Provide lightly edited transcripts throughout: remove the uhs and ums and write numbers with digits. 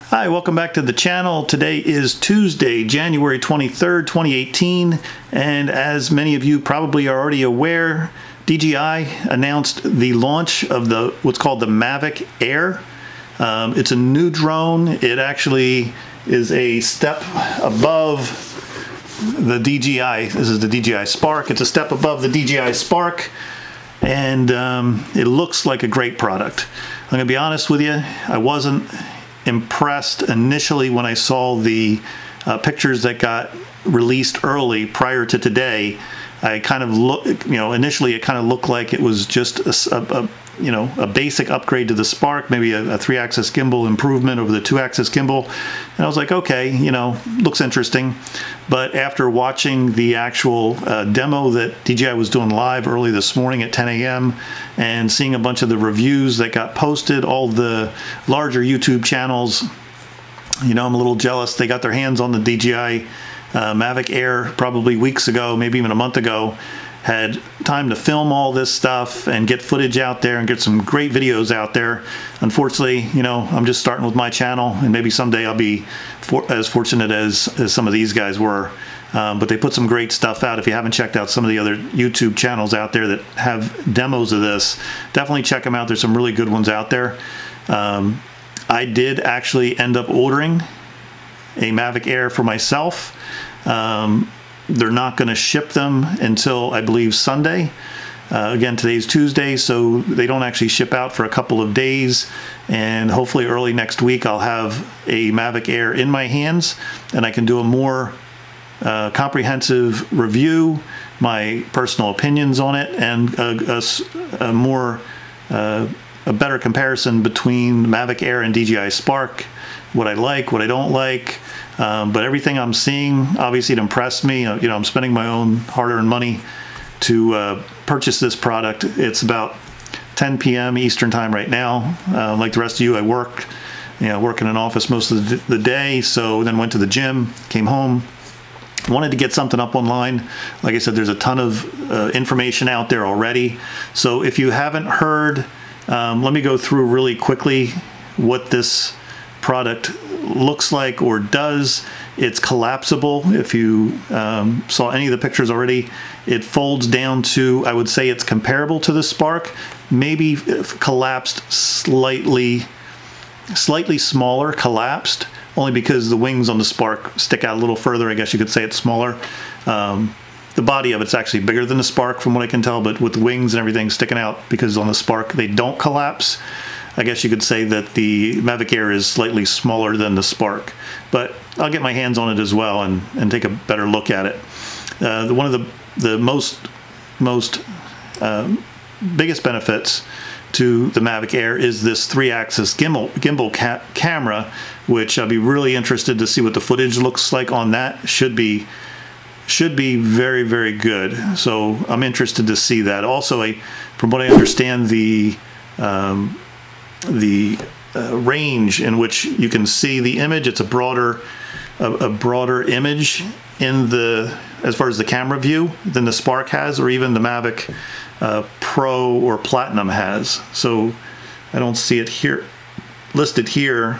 Hi, welcome back to the channel. Today is Tuesday, January 23rd, 2018, and as many of you probably are already aware, DJI announced the launch of what's called the Mavic Air. It's a new drone. It actually is a step above the DJI. This is the DJI Spark. It's a step above the DJI Spark, and it looks like a great product. I'm going to be honest with you, I wasn't impressed initially when I saw the pictures that got released early prior to today. I kind of initially it kind of looked like it was just a basic upgrade to the Spark, maybe a 3-axis gimbal improvement over the 2-axis gimbal. And I was like, okay, looks interesting. But after watching the actual demo that DJI was doing live early this morning at 10 a.m. and seeing a bunch of the reviews that got posted, all the larger YouTube channels, I'm a little jealous. They got their hands on the DJI Mavic Air probably weeks ago, maybe even a month ago, had time to film all this stuff and get footage out there and get some great videos out there. Unfortunately, I'm just starting with my channel, and maybe someday I'll be as fortunate as some of these guys were. But they put some great stuff out. If you haven't checked out some of the other YouTube channels out there that have demos of this, definitely check them out. There's some really good ones out there. I did actually end up ordering a Mavic Air for myself. They're not going to ship them until, I believe, Sunday. Again, today's Tuesday, so they don't actually ship out for a couple of days, and hopefully early next week I'll have a Mavic Air in my hands and I can do a more comprehensive review, my personal opinions on it, and a better comparison between Mavic Air and DJI Spark, what I like, what I don't like. But everything I'm seeing, obviously it impressed me. I'm spending my own hard-earned money to purchase this product. It's about 10 p.m. Eastern time right now. Like the rest of you, I work in an office most of the day, so then went to the gym, came home, wanted to get something up online. Like I said, there's a ton of information out there already. So if you haven't heard, let me go through really quickly what this product looks like or does. It's collapsible. If you saw any of the pictures already, it folds down to, I would say it's comparable to the Spark, maybe collapsed slightly smaller, collapsed, only because the wings on the Spark stick out a little further. I guess you could say it's smaller. The body of it's actually bigger than the Spark from what I can tell, but with the wings and everything sticking out, because on the Spark they don't collapse. I guess you could say that the Mavic Air is slightly smaller than the Spark, but I'll get my hands on it as well and take a better look at it. One of the most biggest benefits to the Mavic Air is this 3-axis gimbal camera, which I'll be really interested to see what the footage looks like on that. Should be very, very good. So I'm interested to see that. Also, from what I understand, the range in which you can see the image, it's a broader image as far as the camera view than the Spark has, or even the Mavic Pro or Platinum has. So I don't see it here listed here,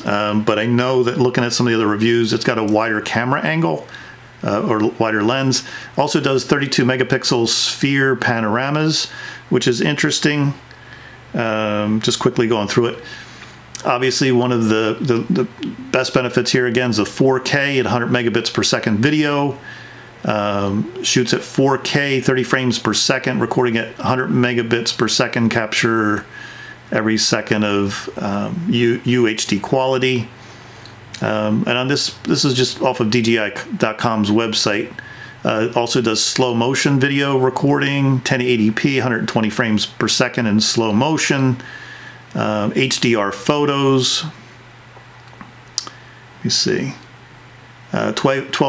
but I know that looking at some of the other reviews, it's got a wider camera angle or wider lens. Also does 32 megapixel sphere panoramas, which is interesting. Just quickly going through it. Obviously, one of the best benefits here again is the 4K at 100 megabits per second video. Shoots at 4K, 30 frames per second, recording at 100 megabits per second, capture every second of UHD quality. And on this is just off of DJI.com's website. Also does slow motion video recording, 1080p, 120 frames per second in slow motion, HDR photos. Let me see, 12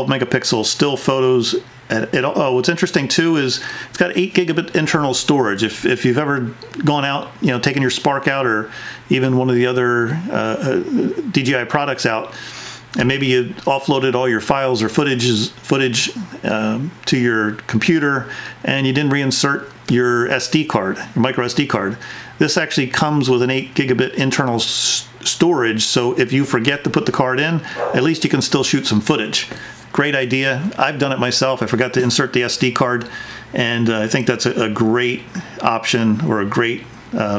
megapixel still photos. Oh, what's interesting too is it's got 8 gigabit internal storage. If you've ever gone out, taken your Spark out, or even one of the other DJI products out, and maybe you offloaded all your files or footage to your computer, and you didn't reinsert your SD card, your micro SD card. This actually comes with an 8 gigabit internal storage, so if you forget to put the card in, at least you can still shoot some footage. Great idea. I've done it myself. I forgot to insert the SD card, and I think that's a great option, or a great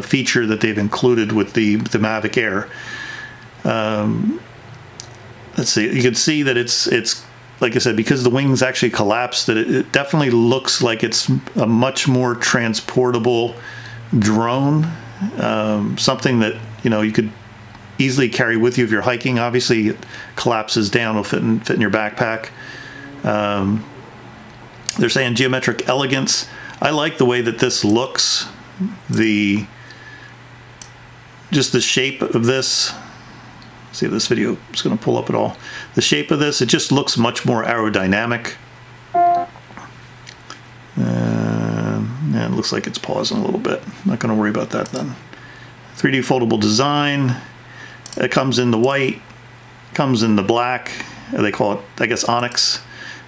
feature that they've included with the Mavic Air. Let's see, you can see that it's like I said, because the wings actually collapse, that it definitely looks like it's a much more transportable drone, something that, you know, you could easily carry with you if you're hiking. Obviously it collapses down, it'll fit in your backpack. They're saying geometric elegance. I like the way that this looks, just the shape of this. See if this video is going to pull up at all. The shape of this, it just looks much more aerodynamic. And it looks like it's pausing a little bit. Not going to worry about that then. 3D foldable design. It comes in the white, comes in the black. They call it, I guess, Onyx.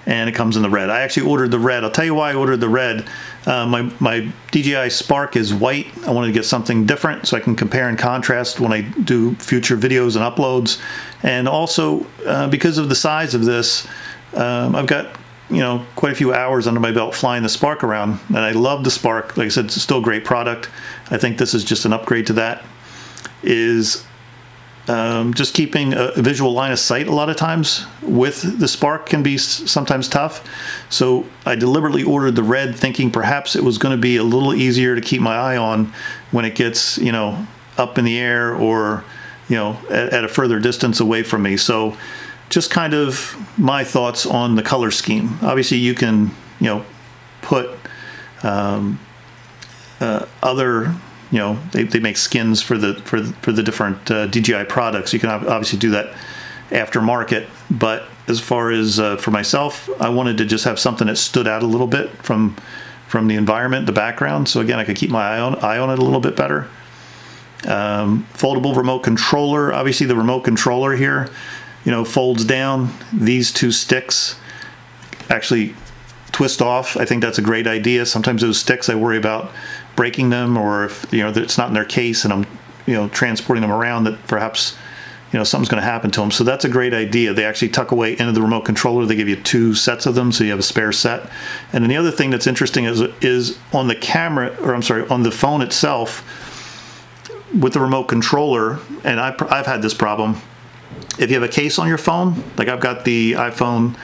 And it comes in the red. I actually ordered the red. I'll tell you why I ordered the red. My DJI Spark is white. I wanted to get something different so I can compare and contrast when I do future videos and uploads. And also, because of the size of this, I've got, you know, quite a few hours under my belt flying the Spark around. And I love the Spark. Like I said, it's still a great product. I think this is just an upgrade to that. Just keeping a visual line of sight a lot of times with the Spark can be sometimes tough. So I deliberately ordered the red, thinking perhaps it was going to be a little easier to keep my eye on when it gets, you know, up in the air, or, you know, at a further distance away from me. So just kind of my thoughts on the color scheme. Obviously you can, you know, put other, you know, they make skins for the different DJI products. You can obviously do that aftermarket, but as far as for myself, I wanted to just have something that stood out a little bit from the environment, the background. So again, I could keep my eye on it a little bit better. Foldable remote controller. Obviously, the remote controller here, you know, folds down. These two sticks actually twist off. I think that's a great idea. Sometimes those sticks, I worry about breaking them, or if, you know, it's not in their case and I'm, you know, transporting them around, that perhaps, you know, something's going to happen to them. So that's a great idea. They actually tuck away into the remote controller. They give you 2 sets of them, so you have a spare set. And then the other thing that's interesting is on the camera, or I'm sorry, on the phone itself, with the remote controller, and I've had this problem. If you have a case on your phone, like I've got the iPhone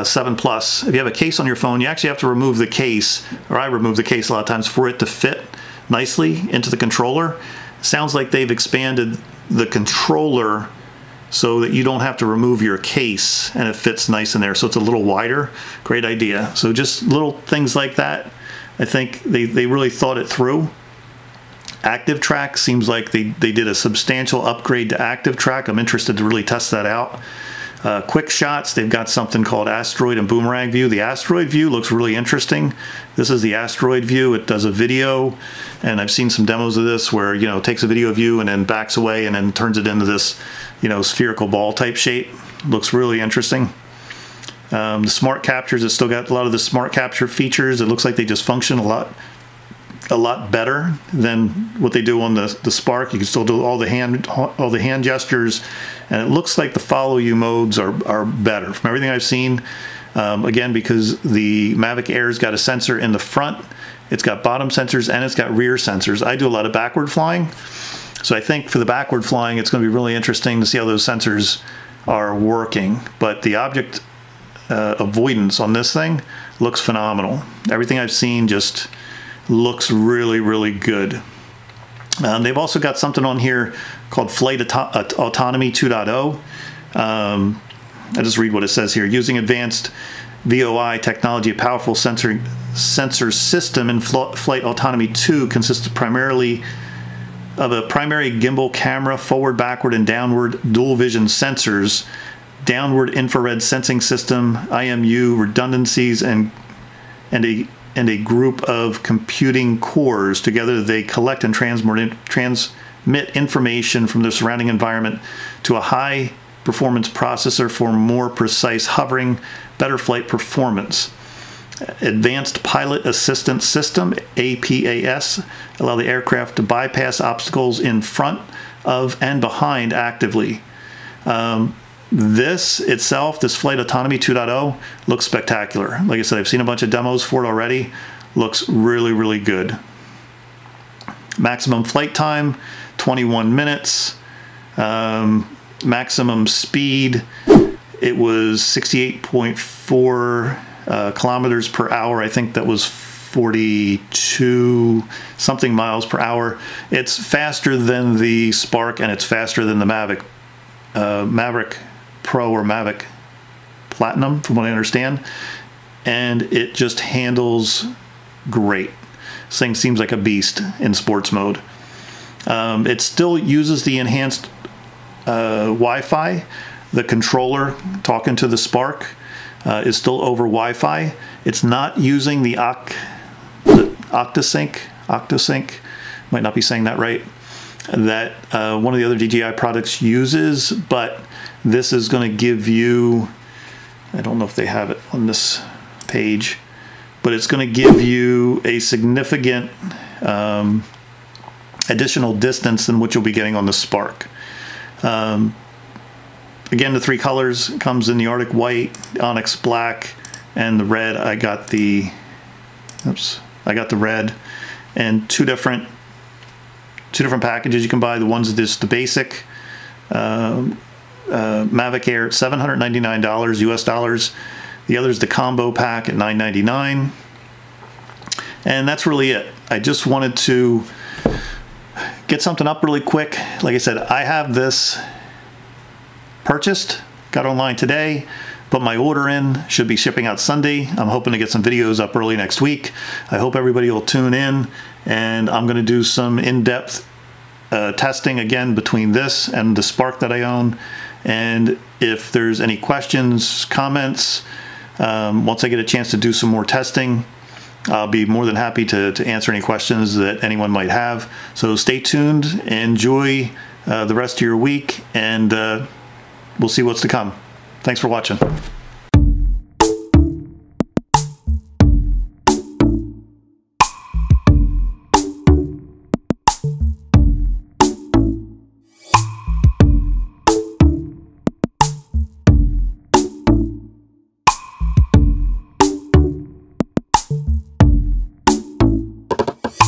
7 Plus, if you have a case on your phone, you actually have to remove the case, or I remove the case a lot of times, for it to fit nicely into the controller. Sounds like they've expanded the controller so that you don't have to remove your case, and it fits nice in there, so it's a little wider. Great idea. So just little things like that. I think they really thought it through. Active Track seems like they did a substantial upgrade to Active Track. I'm interested to really test that out. Quick shots, they've got something called Asteroid and Boomerang View. The Asteroid View looks really interesting. This is the Asteroid View. It does a video, and I've seen some demos of this where, you know, it takes a video of you and then backs away and then turns it into this, you know, spherical ball type shape. Looks really interesting. The Smart Captures, it's still got a lot of the Smart Capture features. It looks like they just function a lot better than what they do on the Spark. You can still do all the hand gestures, and it looks like the follow you modes are better from everything I've seen. Again, because the Mavic Air's got a sensor in the front, it's got bottom sensors, and it's got rear sensors. I do a lot of backward flying, so I think for the backward flying it's going to be really interesting to see how those sensors are working. But the object avoidance on this thing looks phenomenal. Everything I've seen just looks really, really good. They've also got something on here called FlightAutonomy 2.0. I'll just read what it says here. Using advanced VOI technology, a powerful sensor system in FlightAutonomy 2 consists primarily of a primary gimbal camera, forward, backward, and downward dual vision sensors, downward infrared sensing system, IMU redundancies, and a group of computing cores. Together they collect and transmit information from the surrounding environment to a high performance processor for more precise hovering, better flight performance. Advanced Pilot Assistance System, APAS, allow the aircraft to bypass obstacles in front of and behind actively. This itself, this FlightAutonomy 2.0, looks spectacular. Like I said, I've seen a bunch of demos for it already. Looks really, really good. Maximum flight time, 21 minutes. Maximum speed, it was 68.4 kilometers per hour. I think that was 42 something miles per hour. It's faster than the Spark, and it's faster than the Mavic Pro or Mavic Platinum, from what I understand. And it just handles great. This thing seems like a beast in sports mode. It still uses the enhanced Wi-Fi. The controller talking to the Spark is still over Wi-Fi. It's not using the Octosync, might not be saying that right, that one of the other DJI products uses, but this is going to give you, I don't know if they have it on this page, but it's going to give you a significant additional distance than what you'll be getting on the Spark. Again, the three colors comes in the Arctic White, Onyx Black, and the red. I got the red, and two different packages you can buy. The one's just the basic Mavic Air, $799 US dollars. The other's the combo pack at $999. And that's really it. I just wanted to get something up really quick. Like I said, I have this purchased, got online today, put my order in, should be shipping out Sunday. I'm hoping to get some videos up early next week. I hope everybody will tune in, and I'm going to do some in-depth testing again between this and the Spark that I own. And if there's any questions, comments, once I get a chance to do some more testing, I'll be more than happy to answer any questions that anyone might have. So stay tuned, enjoy the rest of your week, and we'll see what's to come. Thanks for watching.